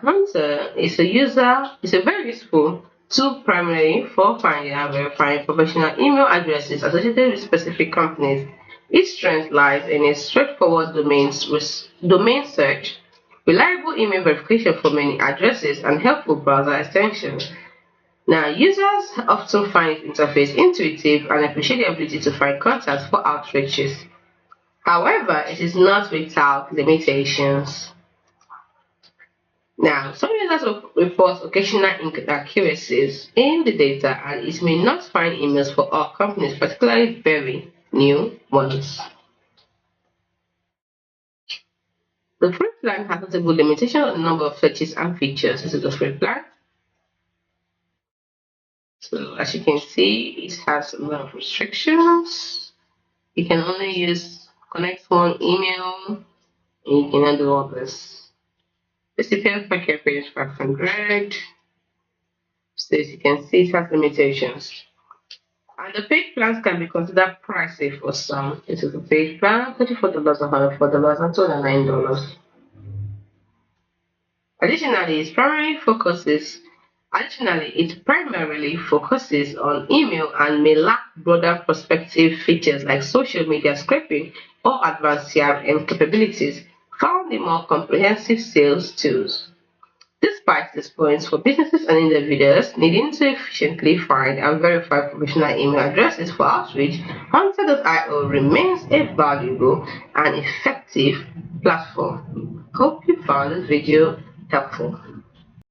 Hunter is a very useful tool primarily for finding and verifying professional email addresses associated with specific companies. Its strength lies in its straightforward domain search, reliable email verification for many addresses, and helpful browser extensions. Now, users often find its interface intuitive and appreciate the ability to find contacts for outreaches. However, it is not without limitations. Now, some users will report occasional inaccuracies in the data and it may not find emails for all companies, particularly very new ones. The free plan has notable limitations on the number of searches and features. This is the free plan. So as you can see, it has a lot of restrictions. You can only connect one email and you cannot do all this. The CPM packet page 500. So as you can see, it has limitations. And the paid plans can be considered pricey for some. This is the paid plan, $34, $104, and $209. Additionally, it primarily focuses on email and may lack broader prospective features like social media scraping or advanced CRM capabilities found in more comprehensive sales tools. Despite these points, for businesses and individuals needing to efficiently find and verify professional email addresses for outreach, Hunter.io remains a valuable and effective platform. Hope you found this video helpful.